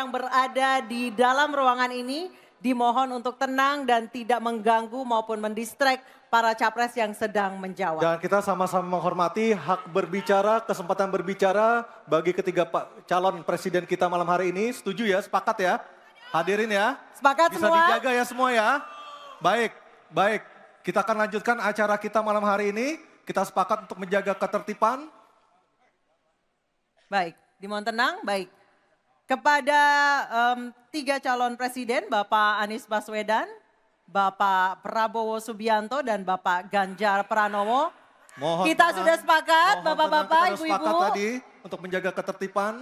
yang berada di dalam ruangan ini dimohon untuk tenang dan tidak mengganggu maupun mendistract para capres yang sedang menjawab. Dan kita sama-sama menghormati hak berbicara, kesempatan berbicara bagi ketiga calon presiden kita malam hari ini. Setuju ya, sepakat ya? Hadirin ya. Sepakat Bisa semua? dijaga ya semua ya. Baik, baik. Kita akan lanjutkan acara kita malam hari ini. Kita sepakat untuk menjaga ketertiban. Baik, dimohon tenang, baik. Kepada 3 calon presiden, Bapak Anies Baswedan, Bapak Prabowo Subianto, dan Bapak Ganjar Pranowo. Mohon Kita tenang, sudah sepakat, mohon Bapak-Bapak, tenang, kita sudah Ibu-Ibu. sepakat tadi untuk menjaga ketertiban.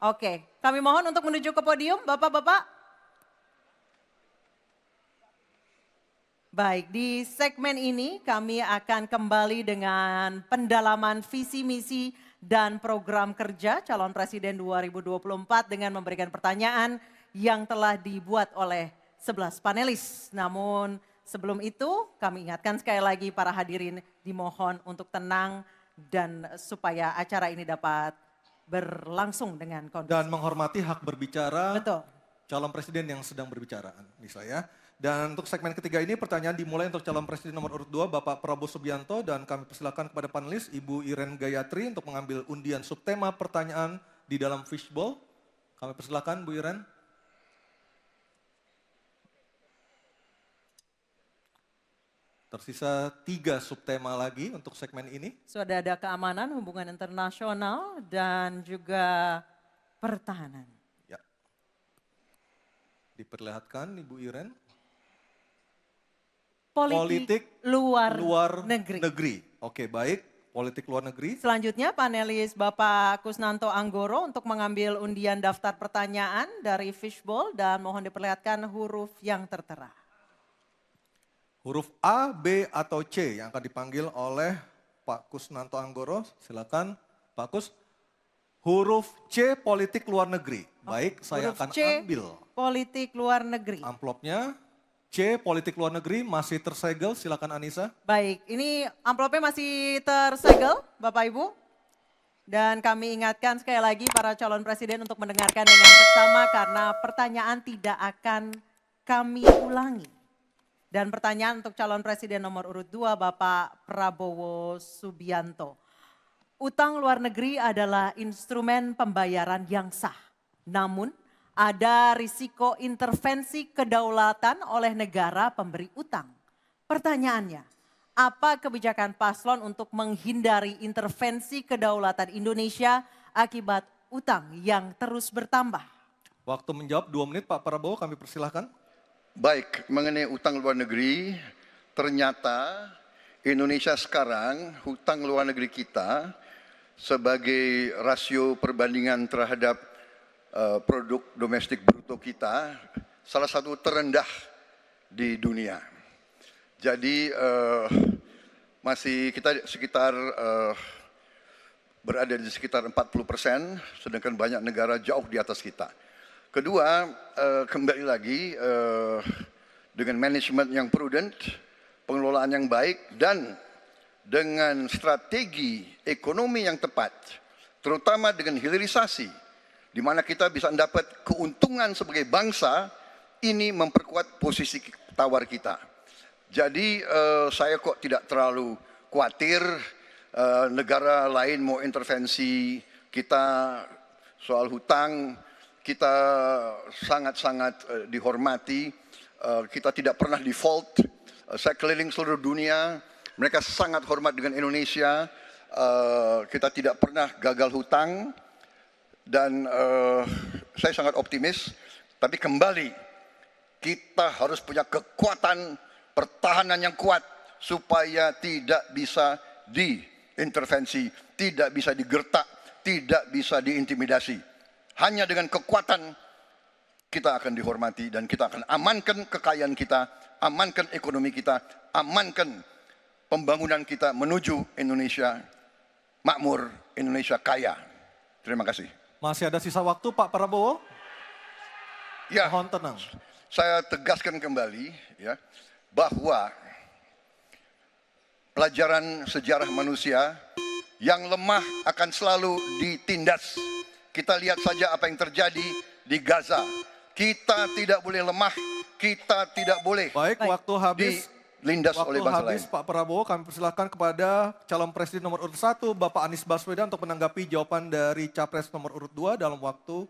Oke, kami mohon untuk menuju ke podium, Bapak-Bapak. Baik, di segmen ini kami akan kembali dengan pendalaman visi misi dan program kerja calon presiden 2024 dengan memberikan pertanyaan yang telah dibuat oleh 11 panelis. Namun sebelum itu kami ingatkan sekali lagi para hadirin dimohon untuk tenang dan supaya acara ini dapat berlangsung dengan kondusif. Dan menghormati hak berbicara. Betul. Calon presiden yang sedang berbicara, Nisa ya. Dan untuk segmen ketiga ini pertanyaan dimulai untuk calon presiden nomor urut 2 Bapak Prabowo Subianto dan kami persilakan kepada panelis Ibu Iren Gayatri untuk mengambil undian subtema pertanyaan di dalam fishbowl. Kami persilakan Bu Iren. Tersisa 3 subtema lagi untuk segmen ini. Sudah ada keamanan, hubungan internasional dan juga pertahanan. Ya. Diperlihatkan Ibu Iren. Politik luar negeri. Oke, baik. Politik luar negeri. Selanjutnya panelis Bapak Kusnanto Anggoro untuk mengambil undian daftar pertanyaan dari fishbowl dan mohon diperlihatkan huruf yang tertera. Huruf A, B, atau C yang akan dipanggil oleh Pak Kusnanto Anggoro. Silakan Pak Kus. Huruf C, politik luar negeri. Baik, saya Huruf akan C, ambil politik luar negeri. amplopnya. C, politik luar negeri masih tersegel. Silakan Anissa. Baik, ini amplopnya masih tersegel Bapak Ibu. Dan kami ingatkan sekali lagi para calon presiden untuk mendengarkan dengan seksama karena pertanyaan tidak akan kami ulangi. Dan pertanyaan untuk calon presiden nomor urut 2 Bapak Prabowo Subianto. Utang luar negeri adalah instrumen pembayaran yang sah. Namun ada risiko intervensi kedaulatan oleh negara pemberi utang. Pertanyaannya, apa kebijakan paslon untuk menghindari intervensi kedaulatan Indonesia akibat utang yang terus bertambah? Waktu menjawab 2 menit Pak Prabowo, kami persilahkan. Baik, mengenai utang luar negeri, ternyata Indonesia sekarang hutang luar negeri kita sebagai rasio perbandingan terhadap produk domestik bruto kita salah satu terendah di dunia. Jadi masih kita sekitar berada di sekitar 40%, sedangkan banyak negara jauh di atas kita. Kedua, kembali lagi dengan manajemen yang prudent, pengelolaan yang baik, dan dengan strategi ekonomi yang tepat, terutama dengan hilirisasi, di mana kita bisa mendapat keuntungan sebagai bangsa, ini memperkuat posisi tawar kita. Jadi saya kok tidak terlalu khawatir negara lain mau intervensi kita soal hutang. Kita sangat-sangat dihormati, kita tidak pernah default. Saya keliling seluruh dunia, mereka sangat hormat dengan Indonesia, kita tidak pernah gagal hutang. Dan saya sangat optimis, tapi kembali kita harus punya kekuatan pertahanan yang kuat supaya tidak bisa diintervensi, tidak bisa digertak, tidak bisa diintimidasi. Hanya dengan kekuatan kita akan dihormati dan kita akan amankan kekayaan kita, amankan ekonomi kita, amankan pembangunan kita menuju Indonesia makmur, Indonesia kaya. Terima kasih. Masih ada sisa waktu Pak Prabowo? Ya, Mohon tenang. saya tegaskan kembali ya bahwa pelajaran sejarah manusia yang lemah akan selalu ditindas. Kita lihat saja apa yang terjadi di Gaza. Kita tidak boleh lemah, kita tidak boleh Baik, waktu habis. dilindas oleh Waktu bangsa habis lain. Pak Prabowo, kami persilahkan kepada calon presiden nomor urut 1, Bapak Anies Baswedan untuk menanggapi jawaban dari capres nomor urut 2 dalam waktu.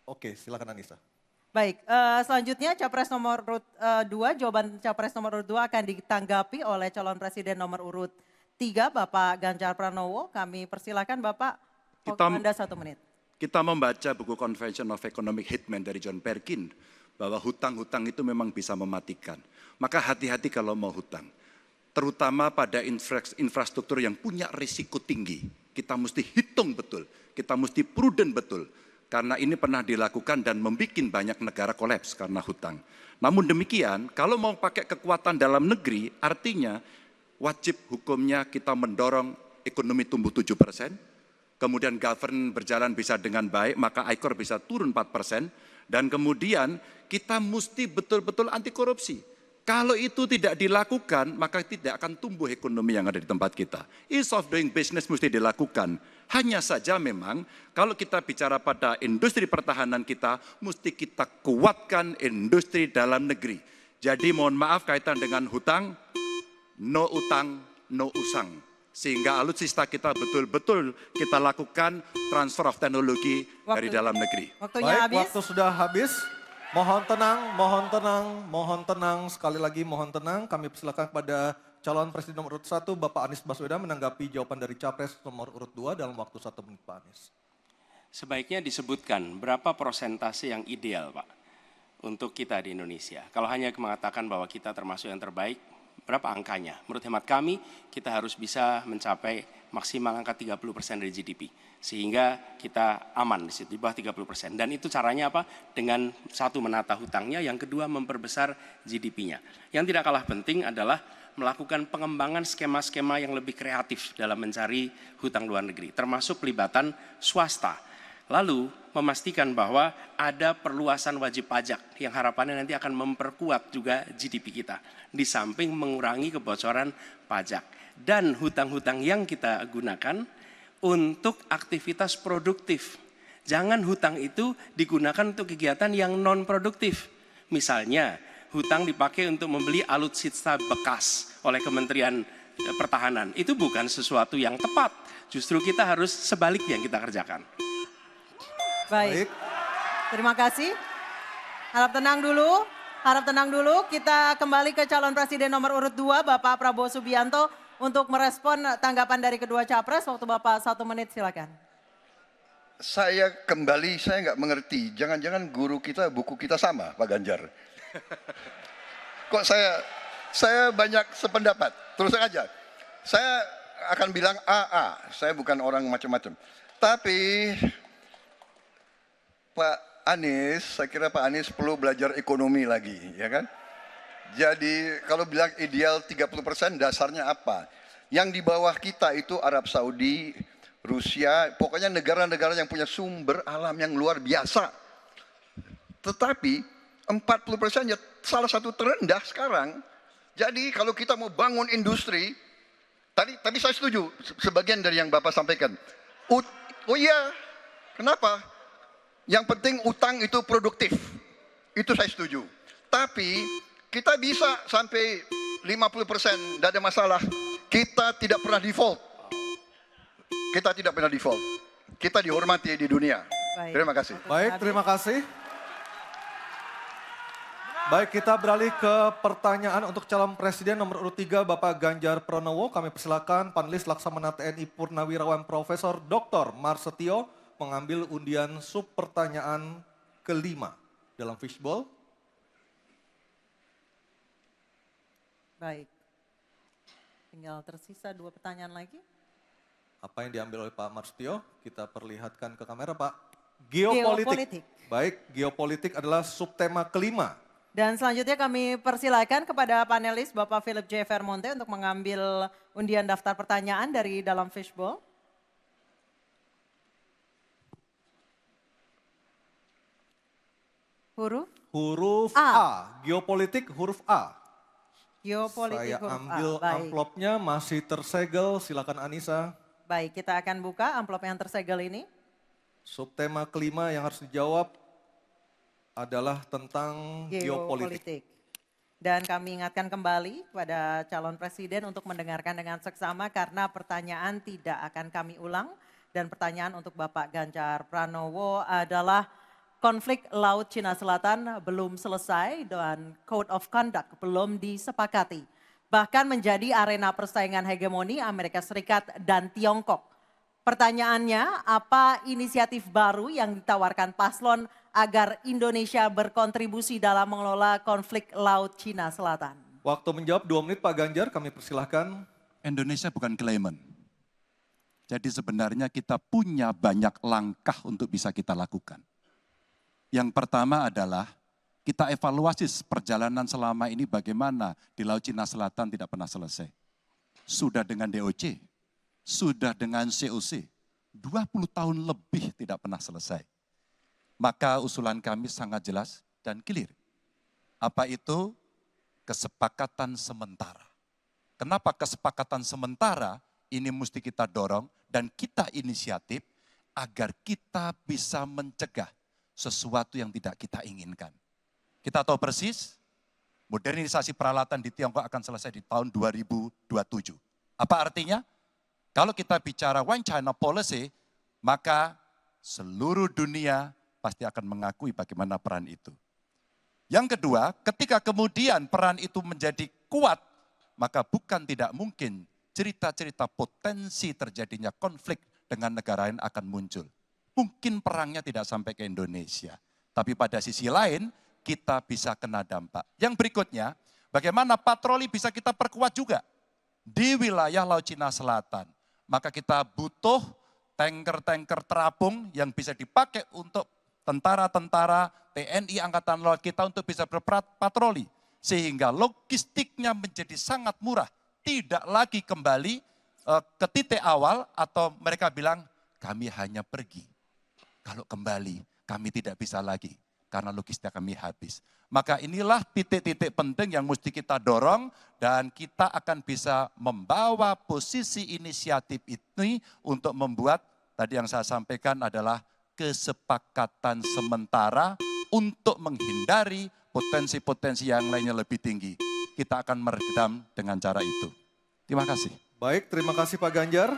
Oke, silakan Anissa. Baik, selanjutnya capres nomor urut 2, jawaban capres nomor urut 2 akan ditanggapi oleh calon presiden nomor urut 3, Bapak Ganjar Pranowo. Kami persilakan Bapak, waktu Anda 1 menit. Kita membaca buku Convention of Economic Hitman dari John Perkin, bahwa hutang-hutang itu memang bisa mematikan. Maka hati-hati kalau mau hutang. Terutama pada infrastruktur yang punya risiko tinggi. Kita mesti hitung betul, kita mesti prudent betul. Karena ini pernah dilakukan dan membuat banyak negara kolaps karena hutang. Namun demikian, kalau mau pakai kekuatan dalam negeri, artinya wajib hukumnya kita mendorong ekonomi tumbuh 7%, kemudian govern berjalan bisa dengan baik, maka ICOR bisa turun 4%, dan kemudian kita mesti betul-betul anti korupsi. Kalau itu tidak dilakukan, maka tidak akan tumbuh ekonomi yang ada di tempat kita. Ease of doing business mesti dilakukan. Hanya saja memang kalau kita bicara pada industri pertahanan kita, mesti kita kuatkan industri dalam negeri. Jadi mohon maaf kaitan dengan hutang, no utang, no usang. Sehingga alutsista kita betul-betul kita lakukan transfer of teknologi dari dalam negeri. Waktunya Baik, habis. waktu sudah habis. Mohon tenang, mohon tenang, mohon tenang. Sekali lagi mohon tenang. Kami persilakan kepada calon presiden nomor urut 1, Bapak Anies Baswedan menanggapi jawaban dari capres nomor urut 2 dalam waktu 1 menit, Pak Anies. Sebaiknya disebutkan berapa persentase yang ideal, Pak, untuk kita di Indonesia. Kalau hanya mengatakan bahwa kita termasuk yang terbaik, berapa angkanya? Menurut hemat kami, kita harus bisa mencapai maksimal angka 30% dari GDP. Sehingga kita aman di situ, di bawah 30%. Dan itu caranya apa? Dengan satu menata hutangnya, yang kedua memperbesar GDP-nya. Yang tidak kalah penting adalah melakukan pengembangan skema-skema yang lebih kreatif dalam mencari hutang luar negeri, termasuk pelibatan swasta. Lalu memastikan bahwa ada perluasan wajib pajak yang harapannya nanti akan memperkuat juga GDP kita. Di samping mengurangi kebocoran pajak. Dan hutang-hutang yang kita gunakan untuk aktivitas produktif. Jangan hutang itu digunakan untuk kegiatan yang non-produktif. Misalnya, hutang dipakai untuk membeli alutsista bekas oleh Kementerian Pertahanan. Itu bukan sesuatu yang tepat. Justru kita harus sebaliknya yang kita kerjakan. Baik. Terima kasih. Harap tenang dulu. Harap tenang dulu. Kita kembali ke calon presiden nomor urut 2, Bapak Prabowo Subianto, untuk merespon tanggapan dari kedua capres. Waktu Bapak 1 menit, silakan. Saya nggak mengerti. Jangan-jangan guru kita, buku kita sama, Pak Ganjar. Kok saya banyak sependapat. Terus aja. Saya akan bilang AA. Saya bukan orang macam-macam. Tapi Pak Anies, saya kira Pak Anies perlu belajar ekonomi lagi, ya kan? Jadi kalau bilang ideal 30%, dasarnya apa? Yang di bawah kita itu Arab Saudi, Rusia, pokoknya negara-negara yang punya sumber alam yang luar biasa. Tetapi 40% ya salah satu terendah sekarang. Jadi kalau kita mau bangun industri, tadi saya setuju sebagian dari yang Bapak sampaikan. Oh iya, kenapa? Yang penting utang itu produktif. Itu saya setuju. Tapi kita bisa sampai 50%, tidak ada masalah. Kita tidak pernah default. Kita tidak pernah default. Kita dihormati di dunia. Baik. Terima kasih. Baik, terima kasih. Baik, kita beralih ke pertanyaan untuk calon presiden nomor urut 3, Bapak Ganjar Pranowo. Kami persilakan panelis Laksamana TNI Purnawirawan Profesor Dr. Marsetio mengambil undian sub pertanyaan kelima dalam fishbowl. Baik. Tinggal tersisa 2 pertanyaan lagi. Apa yang diambil oleh Pak Marsetio? Kita perlihatkan ke kamera, Pak. Geopolitik. Baik, geopolitik adalah subtema kelima. Dan selanjutnya kami persilakan kepada panelis Bapak Philip J. Vermonte untuk mengambil undian daftar pertanyaan dari dalam fishbowl. Huruf A. Geopolitik huruf A. Geopolitik Saya huruf ambil A. Baik. amplopnya, masih tersegel. Silakan Anissa. Baik, kita akan buka amplop yang tersegel ini. Subtema kelima yang harus dijawab adalah tentang geopolitik. Dan kami ingatkan kembali kepada calon presiden untuk mendengarkan dengan seksama karena pertanyaan tidak akan kami ulang. Dan pertanyaan untuk Bapak Ganjar Pranowo adalah konflik Laut Cina Selatan belum selesai dan Code of Conduct belum disepakati. Bahkan menjadi arena persaingan hegemoni Amerika Serikat dan Tiongkok. Pertanyaannya, apa inisiatif baru yang ditawarkan paslon agar Indonesia berkontribusi dalam mengelola konflik Laut Cina Selatan? Waktu menjawab 2 menit Pak Ganjar, kami persilahkan. Indonesia bukan claimant. Jadi sebenarnya kita punya banyak langkah untuk bisa kita lakukan. Yang pertama adalah kita evaluasi perjalanan selama ini bagaimana di Laut Cina Selatan tidak pernah selesai. Sudah dengan DOC, sudah dengan COC, 20 tahun lebih tidak pernah selesai. Maka usulan kami sangat jelas dan clear. Apa itu? Kesepakatan sementara. Kenapa kesepakatan sementara ini mesti kita dorong dan kita inisiatif agar kita bisa mencegah sesuatu yang tidak kita inginkan. Kita tahu persis, modernisasi peralatan di Tiongkok akan selesai di tahun 2027. Apa artinya? Kalau kita bicara One China Policy, maka seluruh dunia pasti akan mengakui bagaimana peran itu. Yang kedua, ketika kemudian peran itu menjadi kuat, maka bukan tidak mungkin cerita-cerita potensi terjadinya konflik dengan negara lain akan muncul. Mungkin perangnya tidak sampai ke Indonesia, tapi pada sisi lain kita bisa kena dampak. Yang berikutnya, bagaimana patroli bisa kita perkuat juga di wilayah Laut Cina Selatan. Maka kita butuh tanker-tanker terapung yang bisa dipakai untuk tentara-tentara TNI Angkatan Laut kita untuk bisa berpatroli. Sehingga logistiknya menjadi sangat murah. Tidak lagi kembali ke titik awal atau mereka bilang kami hanya pergi. Kalau kembali kami tidak bisa lagi karena logistik kami habis. Maka inilah titik-titik penting yang mesti kita dorong dan kita akan bisa membawa posisi inisiatif ini untuk membuat tadi yang saya sampaikan adalah kesepakatan sementara untuk menghindari potensi-potensi yang lainnya lebih tinggi. Kita akan meredam dengan cara itu. Terima kasih. Baik, terima kasih Pak Ganjar.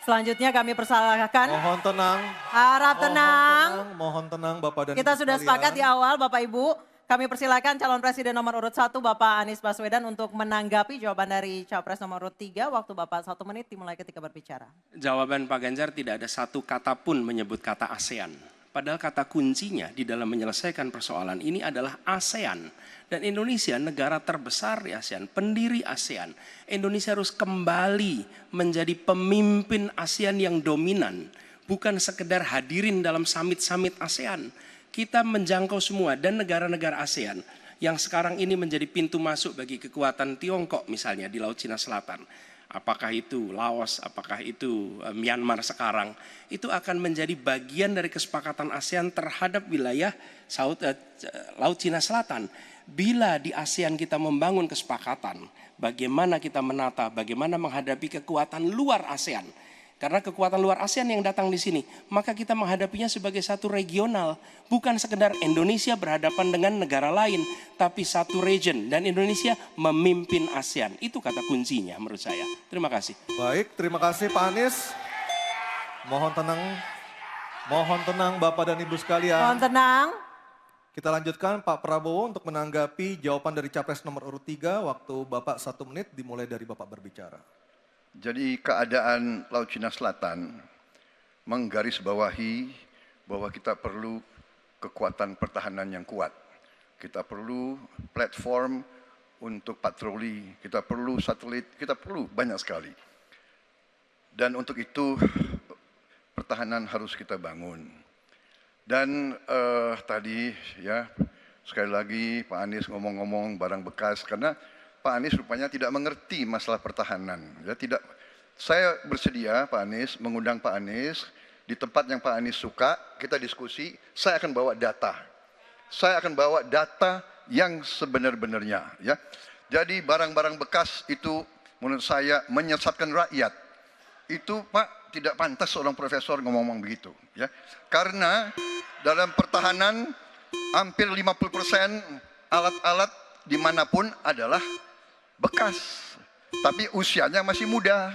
Selanjutnya kami persilahkan. Mohon tenang. Harap tenang. Mohon tenang Bapak dan Kita Ibu sudah sekalian. sepakat di awal Bapak Ibu. Kami persilakan calon presiden nomor urut 1 Bapak Anies Baswedan untuk menanggapi jawaban dari capres nomor urut 3. Waktu Bapak 1 menit dimulai ketika berbicara. Jawaban Pak Ganjar tidak ada satu kata pun menyebut kata ASEAN. Padahal kata kuncinya di dalam menyelesaikan persoalan ini adalah ASEAN. Dan Indonesia negara terbesar di ASEAN, pendiri ASEAN. Indonesia harus kembali menjadi pemimpin ASEAN yang dominan. Bukan sekedar hadirin dalam summit-summit ASEAN. Kita menjangkau semua dan negara-negara ASEAN yang sekarang ini menjadi pintu masuk bagi kekuatan Tiongkok misalnya di Laut Cina Selatan. Apakah itu Laos, apakah itu Myanmar sekarang, itu akan menjadi bagian dari kesepakatan ASEAN terhadap wilayah Laut Cina Selatan. Bila di ASEAN kita membangun kesepakatan, bagaimana kita menata, bagaimana menghadapi kekuatan luar ASEAN. Karena kekuatan luar ASEAN yang datang di sini, maka kita menghadapinya sebagai satu regional. Bukan sekedar Indonesia berhadapan dengan negara lain, tapi satu region. Dan Indonesia memimpin ASEAN. Itu kata kuncinya menurut saya. Terima kasih. Baik, terima kasih Pak Anies. Mohon tenang Bapak dan Ibu sekalian. Mohon tenang. Kita lanjutkan Pak Prabowo untuk menanggapi jawaban dari capres nomor urut 3. Waktu Bapak 1 menit dimulai dari Bapak berbicara. Jadi keadaan Laut Cina Selatan menggarisbawahi bahwa kita perlu kekuatan pertahanan yang kuat. Kita perlu platform untuk patroli, kita perlu satelit, kita perlu banyak sekali. Dan untuk itu pertahanan harus kita bangun. Dan tadi ya sekali lagi Pak Anies ngomong-ngomong barang bekas karena Pak Anies rupanya tidak mengerti masalah pertahanan. Ya, tidak. Saya bersedia Pak Anies mengundang Pak Anies di tempat yang Pak Anies suka, kita diskusi. Saya akan bawa data. Saya akan bawa data yang sebenar-benarnya. Ya. Jadi barang-barang bekas itu menurut saya menyesatkan rakyat. itu Pak tidak pantas seorang profesor ngomong begitu ya. Karena dalam pertahanan hampir 50% alat-alat dimanapun adalah bekas, tapi usianya masih muda.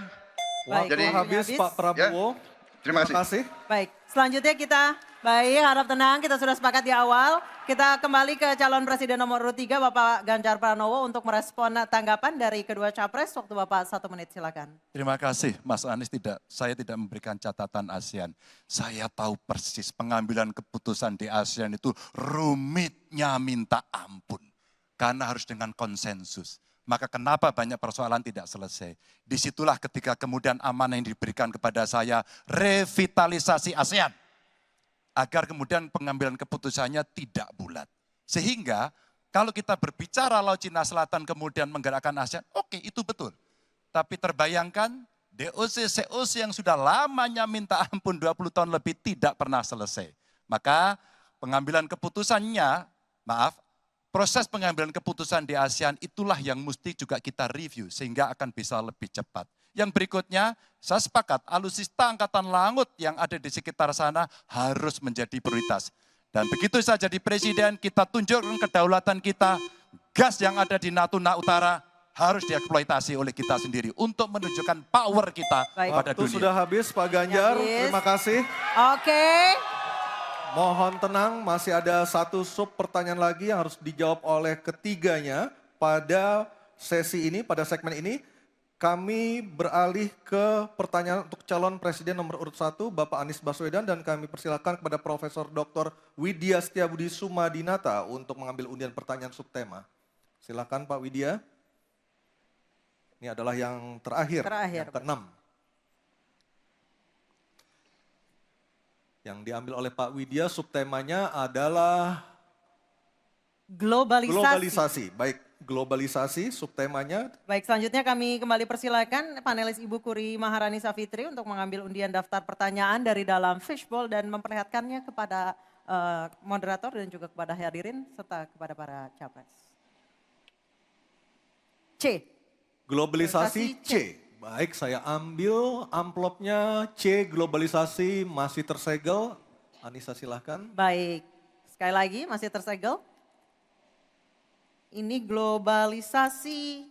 Baik, Jadi Habis Pak Prabowo. terima kasih. Baik, selanjutnya kita, baik harap tenang, kita sudah sepakat di awal. Kita kembali ke calon presiden nomor urut 3 Bapak Ganjar Pranowo untuk merespon tanggapan dari kedua capres. Waktu Bapak 1 menit, silakan. Terima kasih Mas Anies, saya tidak memberikan catatan ASEAN. Saya tahu persis pengambilan keputusan di ASEAN itu rumitnya minta ampun. Karena harus dengan konsensus. Maka kenapa banyak persoalan tidak selesai. Disitulah ketika kemudian amanah yang diberikan kepada saya, revitalisasi ASEAN. Agar kemudian pengambilan keputusannya tidak bulat. Sehingga kalau kita berbicara Laut Cina Selatan kemudian menggerakkan ASEAN, oke itu betul. Tapi terbayangkan DOC, COC yang sudah lamanya minta ampun 20 tahun lebih tidak pernah selesai. Maka pengambilan keputusannya, proses pengambilan keputusan di ASEAN itulah yang mesti juga kita review sehingga akan bisa lebih cepat. Yang berikutnya, saya sepakat alutsista angkatan laut yang ada di sekitar sana harus menjadi prioritas. Dan begitu saya jadi presiden, kita tunjukkan kedaulatan kita, gas yang ada di Natuna Utara harus dieksploitasi oleh kita sendiri untuk menunjukkan power kita pada Waktu dunia. sudah habis Pak Ganjar, Habis. terima kasih. Oke. Mohon tenang, masih ada satu sub pertanyaan lagi yang harus dijawab oleh ketiganya pada sesi ini, pada segmen ini. Kami beralih ke pertanyaan untuk calon presiden nomor urut 1, Bapak Anies Baswedan, dan kami persilakan kepada Profesor Dr. Widya Setiabudi Sumadinata untuk mengambil undian pertanyaan subtema. Silakan Pak Widya. Ini adalah yang terakhir. Yang ke-6. Yang diambil oleh Pak Widya, subtemanya adalah globalisasi. Baik, globalisasi subtemanya. Baik, selanjutnya kami kembali persilakan panelis Ibu Kuri Maharani Savitri untuk mengambil undian daftar pertanyaan dari dalam fishbowl dan memperlihatkannya kepada moderator dan juga kepada hadirin serta kepada para capres. C. Globalisasi C. Baik, saya ambil amplopnya C, globalisasi masih tersegel. Anissa silahkan. Baik, sekali lagi masih tersegel. Ini globalisasi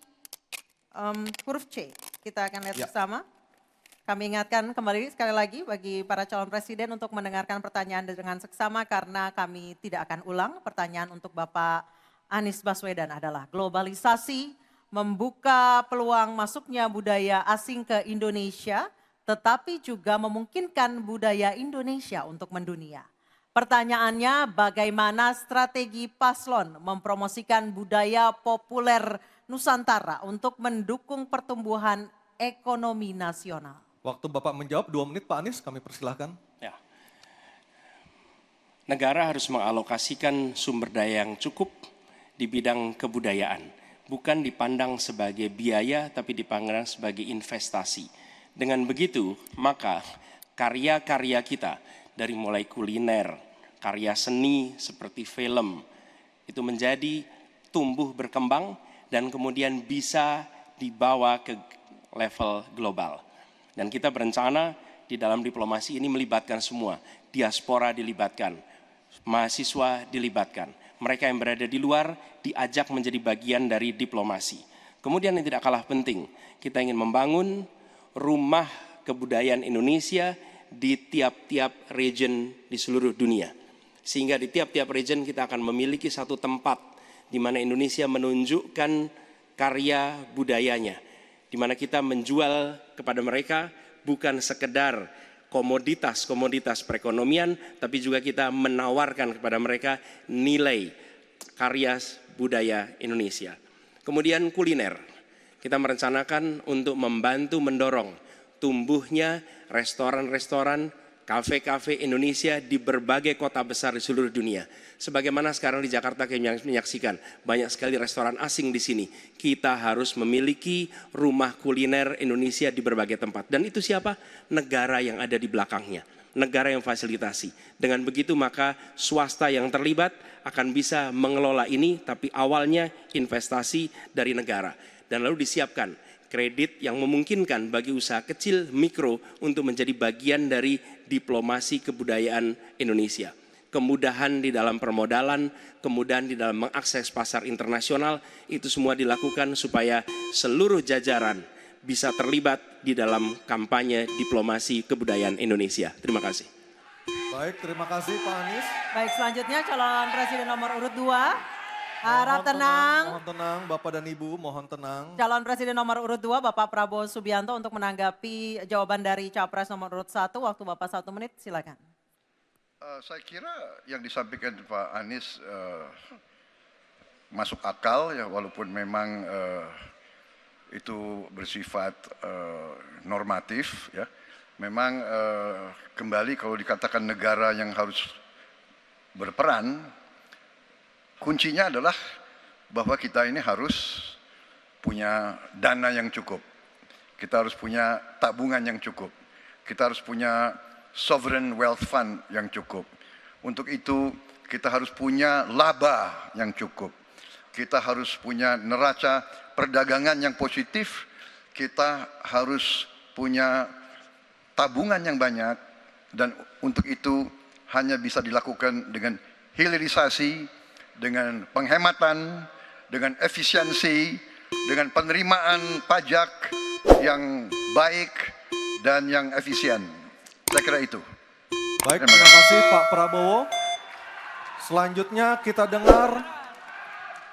huruf C. Kita akan lihat bersama. Kami ingatkan kembali sekali lagi bagi para calon presiden untuk mendengarkan pertanyaan dengan seksama karena kami tidak akan ulang. Pertanyaan untuk Bapak Anies Baswedan adalah globalisasi membuka peluang masuknya budaya asing ke Indonesia, tetapi juga memungkinkan budaya Indonesia untuk mendunia. Pertanyaannya, bagaimana strategi paslon mempromosikan budaya populer Nusantara untuk mendukung pertumbuhan ekonomi nasional? Waktu Bapak menjawab 2 menit Pak Anies, kami persilahkan. Ya. Negara harus mengalokasikan sumber daya yang cukup di bidang kebudayaan. Bukan dipandang sebagai biaya, tapi dipandang sebagai investasi. Dengan begitu, maka karya-karya kita, dari mulai kuliner, karya seni seperti film, itu menjadi tumbuh berkembang dan kemudian bisa dibawa ke level global. Dan kita berencana di dalam diplomasi ini melibatkan semua, diaspora dilibatkan, mahasiswa dilibatkan. Mereka yang berada di luar diajak menjadi bagian dari diplomasi. Kemudian yang tidak kalah penting, kita ingin membangun rumah kebudayaan Indonesia di tiap-tiap region di seluruh dunia. Sehingga di tiap-tiap region kita akan memiliki satu tempat di mana Indonesia menunjukkan karya budayanya. Di mana kita menjual kepada mereka bukan sekedar komoditas-komoditas perekonomian, tapi juga kita menawarkan kepada mereka nilai karya budaya Indonesia. Kemudian kuliner, kita merencanakan untuk membantu mendorong tumbuhnya restoran-restoran, kafe-kafe Indonesia di berbagai kota besar di seluruh dunia. Sebagaimana sekarang di Jakarta kami menyaksikan banyak sekali restoran asing di sini. Kita harus memiliki rumah kuliner Indonesia di berbagai tempat. Dan itu siapa? Negara yang ada di belakangnya. Negara yang fasilitasi. Dengan begitu maka swasta yang terlibat akan bisa mengelola ini, tapi awalnya investasi dari negara. Dan lalu disiapkan kredit yang memungkinkan bagi usaha kecil mikro untuk menjadi bagian dari diplomasi kebudayaan Indonesia. Kemudahan di dalam permodalan, kemudahan di dalam mengakses pasar internasional, itu semua dilakukan supaya seluruh jajaran bisa terlibat di dalam kampanye diplomasi kebudayaan Indonesia. Terima kasih. Baik, terima kasih Pak Anies. Baik, selanjutnya calon presiden nomor urut 2. Harap tenang. Mohon tenang, Bapak dan Ibu, mohon tenang. Calon presiden nomor urut 2 Bapak Prabowo Subianto untuk menanggapi jawaban dari capres nomor urut 1. Waktu Bapak 1 menit, silakan. Saya kira yang disampaikan Pak Anies masuk akal ya, walaupun memang itu bersifat normatif ya. Memang kembali kalau dikatakan negara yang harus berperan, kuncinya adalah bahwa kita ini harus punya dana yang cukup. Kita harus punya tabungan yang cukup. Kita harus punya sovereign wealth fund yang cukup. Untuk itu kita harus punya laba yang cukup. Kita harus punya neraca perdagangan yang positif. Kita harus punya tabungan yang banyak. Dan untuk itu hanya bisa dilakukan dengan hilirisasi, dengan penghematan, dengan efisiensi, dengan penerimaan pajak yang baik dan yang efisien. Saya kira itu. Baik, terima kasih Pak Prabowo. Selanjutnya kita dengar,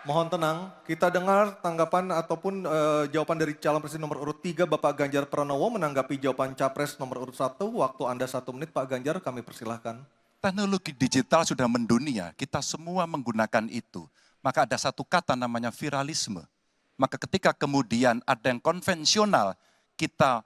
mohon tenang, kita dengar tanggapan ataupun jawaban dari calon presiden nomor urut 3 Bapak Ganjar Pranowo menanggapi jawaban capres nomor urut 1. Waktu Anda 1 menit Pak Ganjar, kami persilahkan. Teknologi digital sudah mendunia, kita semua menggunakan itu. Maka ada satu kata namanya viralisme. Maka ketika kemudian ada yang konvensional, kita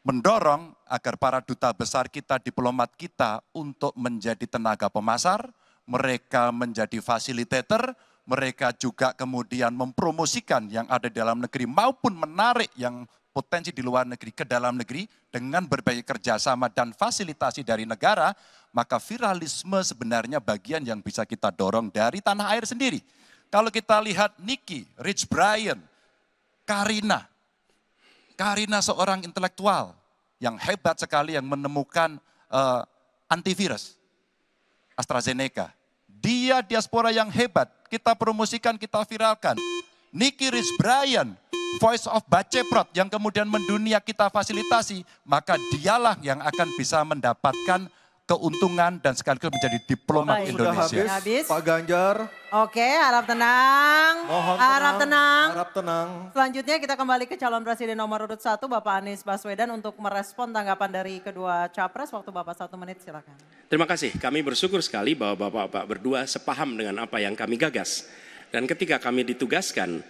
mendorong agar para duta besar kita, diplomat kita untuk menjadi tenaga pemasar, mereka menjadi fasilitator, mereka juga kemudian mempromosikan yang ada di dalam negeri maupun menarik yang potensi di luar negeri ke dalam negeri dengan berbagai kerjasama dan fasilitasi dari negara, maka viralisme sebenarnya bagian yang bisa kita dorong dari tanah air sendiri. Kalau kita lihat Nicky, Rich Brian, Karina seorang intelektual yang hebat sekali yang menemukan antivirus AstraZeneca. Dia diaspora yang hebat, kita promosikan, kita viralkan. Nicky Rich Brian, Voice of Baceprot yang kemudian mendunia kita fasilitasi, maka dialah yang akan bisa mendapatkan keuntungan dan sekaligus menjadi diplomat Baik. Indonesia. Sudah habis, Habis. Pak Ganjar. Oke, harap tenang. Mohon Harap tenang. Harap tenang. Selanjutnya kita kembali ke calon presiden nomor urut 1 Bapak Anies Baswedan untuk merespon tanggapan dari kedua capres. Waktu Bapak 1 menit, silakan. Terima kasih, kami bersyukur sekali bahwa Bapak-Bapak berdua sepaham dengan apa yang kami gagas. Dan ketika kami ditugaskan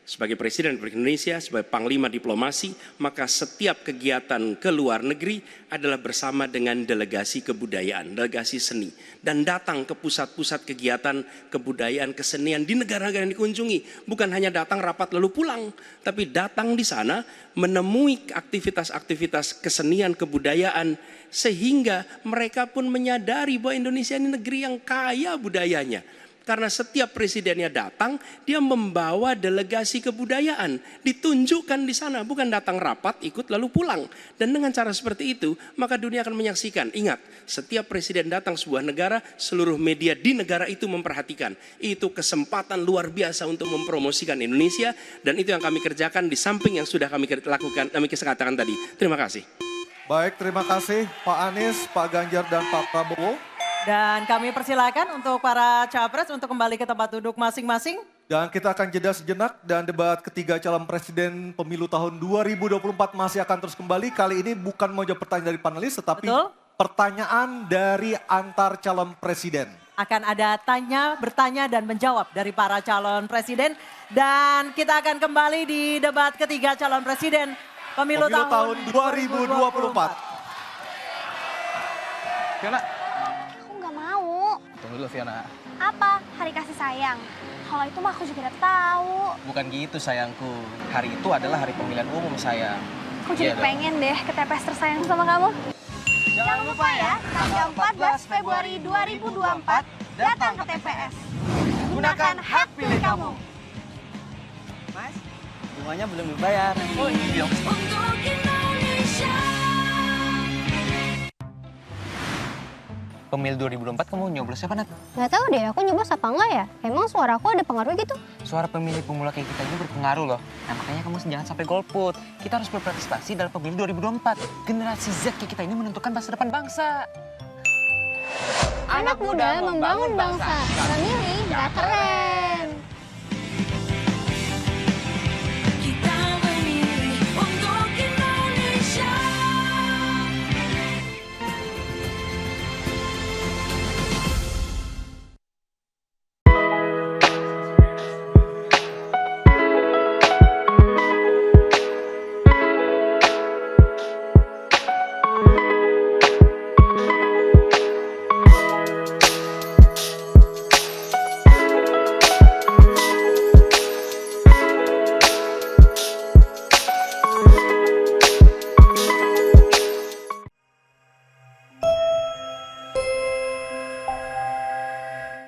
sebagai Presiden Republik Indonesia, sebagai Panglima Diplomasi, maka setiap kegiatan ke luar negeri adalah bersama dengan delegasi kebudayaan, delegasi seni. Dan datang ke pusat-pusat kegiatan kebudayaan, kesenian di negara-negara yang dikunjungi. Bukan hanya datang rapat lalu pulang, tapi datang di sana menemui aktivitas-aktivitas kesenian, kebudayaan, sehingga mereka pun menyadari bahwa Indonesia ini negeri yang kaya budayanya. Karena setiap presidennya datang, dia membawa delegasi kebudayaan, ditunjukkan di sana, bukan datang rapat, ikut lalu pulang. Dan dengan cara seperti itu, maka dunia akan menyaksikan. Ingat, setiap presiden datang sebuah negara, seluruh media di negara itu memperhatikan. Itu kesempatan luar biasa untuk mempromosikan Indonesia, dan itu yang kami kerjakan di samping yang sudah kami lakukan, kami katakan tadi. Terima kasih. Baik, terima kasih Pak Anies, Pak Ganjar, dan Pak Prabowo. Dan kami persilakan untuk para capres untuk kembali ke tempat duduk masing-masing. Dan kita akan jeda sejenak dan debat ketiga calon presiden pemilu tahun 2024 masih akan terus kembali. Kali ini bukan mau jawab pertanyaan dari panelis, tetapi Betul. pertanyaan dari antar calon presiden. Akan ada bertanya dan menjawab dari para calon presiden. Dan kita akan kembali di debat ketiga calon presiden pemilu tahun 2024. Fiona, Aku nggak mau. tunggu dulu Fiona. Apa? Hari kasih sayang. Kalau itu mah aku juga udah tahu. Bukan gitu sayangku. Hari itu adalah hari pemilihan umum sayang. Aku jadi Iya dong. pengen deh ke TPS tersayang sama kamu. Jangan lupa ya, tanggal 14 Februari 2024 datang ke TPS. Gunakan hak pilih kamu. Mas, Bunganya belum dibayar. Oh iya. Pemilu 2024 kamu nyoblos siapa, Nat? Nggak tahu deh, aku nyoblos apa enggak ya? Emang suara aku ada pengaruh gitu? Suara pemilih pemula kayak kita ini berpengaruh loh. Nah makanya kamu jangan sampai golput. Kita harus berpartisipasi dalam pemilu 2024. Generasi Z kayak kita ini menentukan masa depan bangsa. Anak muda membangun bangsa. Memilih nggak keren.